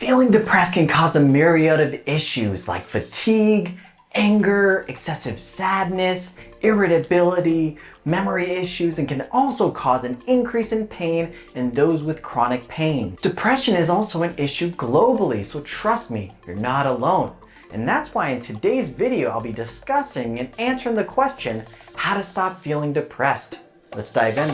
Feeling depressed can cause a myriad of issues like fatigue, anger, excessive sadness, irritability, memory issues, and can also cause an increase in pain in those with chronic pain. Depression is also an issue globally, so trust me, you're not alone. And that's why in today's video, I'll be discussing and answering the question, how to stop feeling depressed. Let's dive in.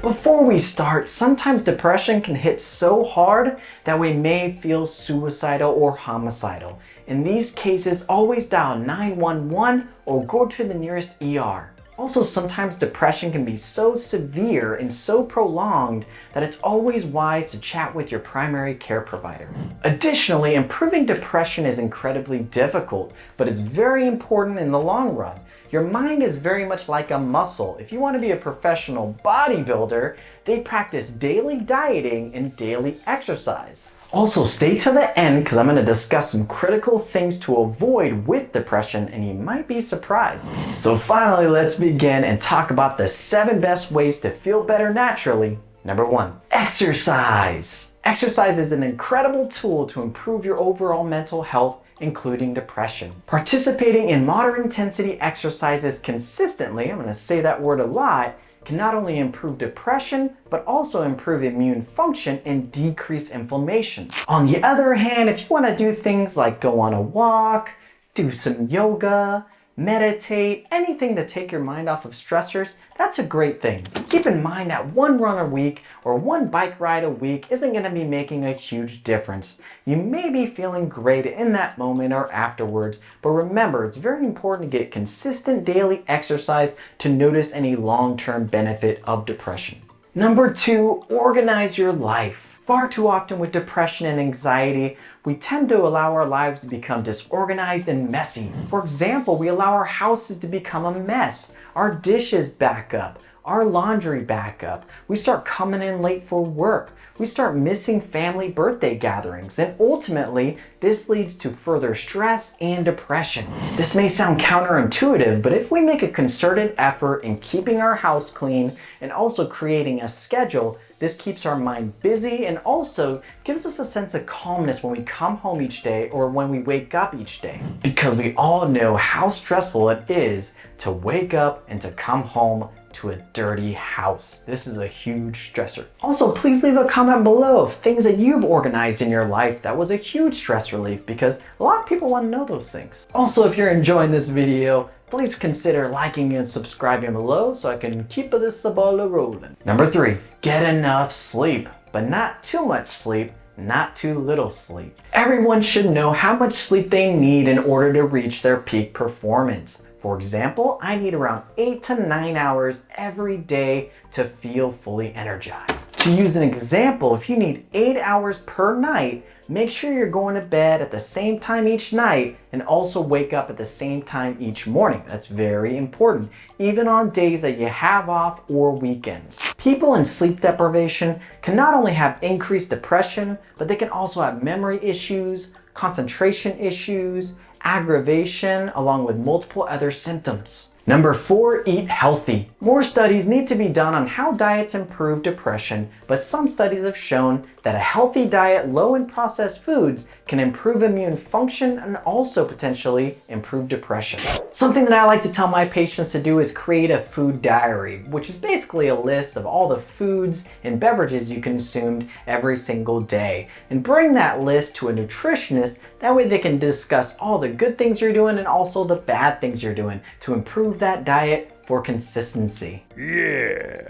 Before we start, sometimes depression can hit so hard that we may feel suicidal or homicidal. In these cases, always dial 911 or go to the nearest ER. Also, sometimes depression can be so severe and so prolonged that it's always wise to chat with your primary care provider. Additionally, improving depression is incredibly difficult, but it's very important in the long run. Your mind is very much like a muscle. If you want to be a professional bodybuilder, they practice daily dieting and daily exercise. Also, stay to the end because I'm going to discuss some critical things to avoid with depression and you might be surprised. So finally, let's begin and talk about the 7 best ways to feel better naturally. Number 1, exercise. Exercise is an incredible tool to improve your overall mental health, including depression. Participating in moderate intensity exercises consistently, I'm going to say that word a lot, can not only improve depression, but also improve immune function and decrease inflammation. On the other hand, if you want to do things like go on a walk, do some yoga, meditate, anything to take your mind off of stressors, that's a great thing. Keep in mind that one run a week or one bike ride a week isn't going to be making a huge difference. You may be feeling great in that moment or afterwards, but remember, it's very important to get consistent daily exercise to notice any long-term benefit of depression. Number 2, organize your life. Far too often with depression and anxiety, we tend to allow our lives to become disorganized and messy. For example, we allow our houses to become a mess, our dishes back up, our laundry back up. We start coming in late for work. We start missing family birthday gatherings, and ultimately, this leads to further stress and depression. This may sound counterintuitive, but if we make a concerted effort in keeping our house clean and also creating a schedule, this keeps our mind busy and also gives us a sense of calmness when we come home each day or when we wake up each day. Because we all know how stressful it is to wake up and to come home to a dirty house. This is a huge stressor. Also, please leave a comment below of things that you've organized in your life that was a huge stress relief, because a lot of people want to know those things. Also, if you're enjoying this video, please consider liking and subscribing below so I can keep this ball rolling. Number 3, get enough sleep, but not too much sleep, not too little sleep. Everyone should know how much sleep they need in order to reach their peak performance. For example, I need around 8 to 9 hours every day to feel fully energized. To use an example, if you need 8 hours per night, make sure you're going to bed at the same time each night and also wake up at the same time each morning. That's very important, even on days that you have off or weekends. People in sleep deprivation can not only have increased depression, but they can also have memory issues, concentration issues, aggravation, along with multiple other symptoms. Number 4, eat healthy. More studies need to be done on how diets improve depression, but some studies have shown that a healthy diet low in processed foods can improve immune function and also potentially improve depression. Something that I like to tell my patients to do is create a food diary, which is basically a list of all the foods and beverages you consumed every single day, and bring that list to a nutritionist. That way they can discuss all the good things you're doing and also the bad things you're doing to improve that diet for consistency. Yeah.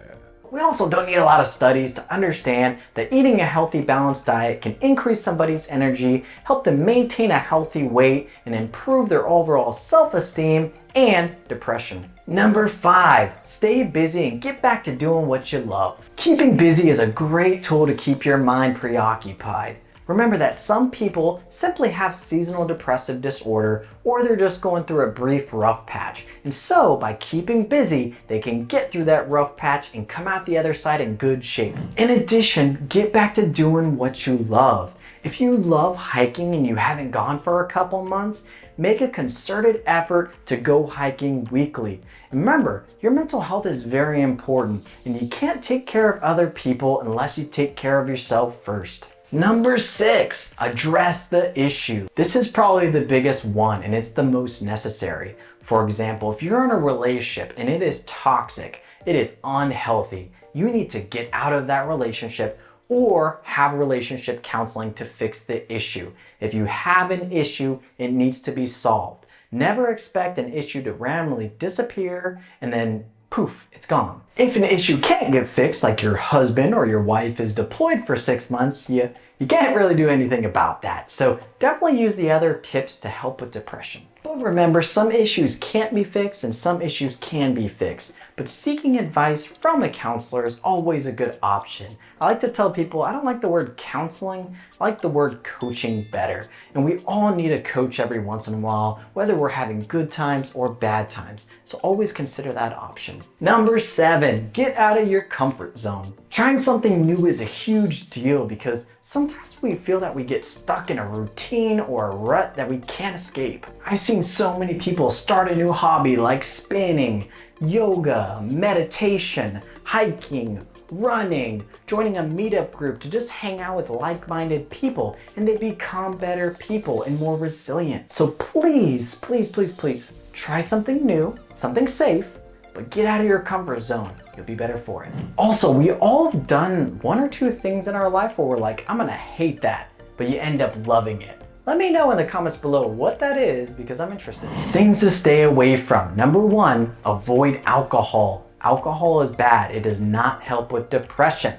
We also don't need a lot of studies to understand that eating a healthy, balanced diet can increase somebody's energy, help them maintain a healthy weight, and improve their overall self-esteem and depression. Number 5, stay busy and get back to doing what you love. Keeping busy is a great tool to keep your mind preoccupied. Remember that some people simply have seasonal depressive disorder, or they're just going through a brief rough patch. And so by keeping busy, they can get through that rough patch and come out the other side in good shape. In addition, get back to doing what you love. If you love hiking and you haven't gone for a couple months, make a concerted effort to go hiking weekly. And remember, your mental health is very important, and you can't take care of other people unless you take care of yourself first. Number 6, address the issue. This is probably the biggest one, and it's the most necessary. For example, if you're in a relationship and it is toxic, it is unhealthy, you need to get out of that relationship or have relationship counseling to fix the issue. If you have an issue, it needs to be solved. Never expect an issue to randomly disappear and then poof, it's gone. If an issue can't get fixed, like your husband or your wife is deployed for 6 months, you can't really do anything about that. So definitely use the other tips to help with depression. But remember, some issues can't be fixed and some issues can be fixed. But seeking advice from a counselor is always a good option. I like to tell people I don't like the word counseling, I like the word coaching better. And we all need a coach every once in a while, whether we're having good times or bad times. So always consider that option. Number 7, get out of your comfort zone. Trying something new is a huge deal because sometimes we feel that we get stuck in a routine or a rut that we can't escape. I've seen so many people start a new hobby like spinning, yoga, meditation, hiking, running, joining a meetup group to just hang out with like-minded people, and they become better people and more resilient. So please, please, please, please try something new, something safe, but get out of your comfort zone. You'll be better for it. Also, we all have done 1 or 2 things in our life where we're like, I'm gonna hate that, but you end up loving it. Let me know in the comments below what that is because I'm interested. Things to stay away from. Number 1, avoid alcohol. Alcohol is bad. It does not help with depression.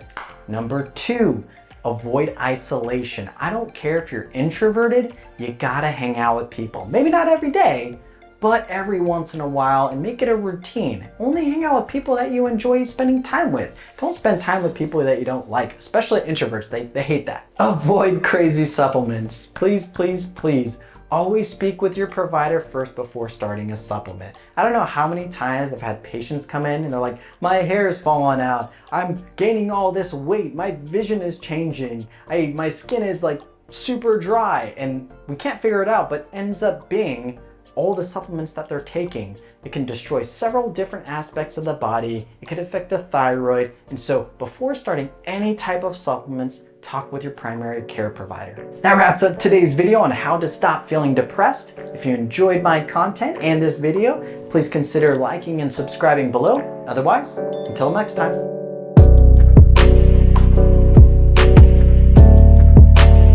Number 2, avoid isolation. I don't care if you're introverted, you gotta hang out with people. Maybe not every day, but every once in a while, and make it a routine. Only hang out with people that you enjoy spending time with. Don't spend time with people that you don't like, especially introverts, they hate that. Avoid crazy supplements. Please, please, please. Always speak with your provider first before starting a supplement. I don't know how many times I've had patients come in and they're like, my hair is falling out, I'm gaining all this weight, my vision is changing, my skin is like super dry, and we can't figure it out, but ends up being all the supplements that they're taking. It can destroy several different aspects of the body. It could affect the thyroid. And so before starting any type of supplements, talk with your primary care provider. That wraps up today's video on how to stop feeling depressed. If you enjoyed my content and this video, please consider liking and subscribing below. Otherwise, until next time.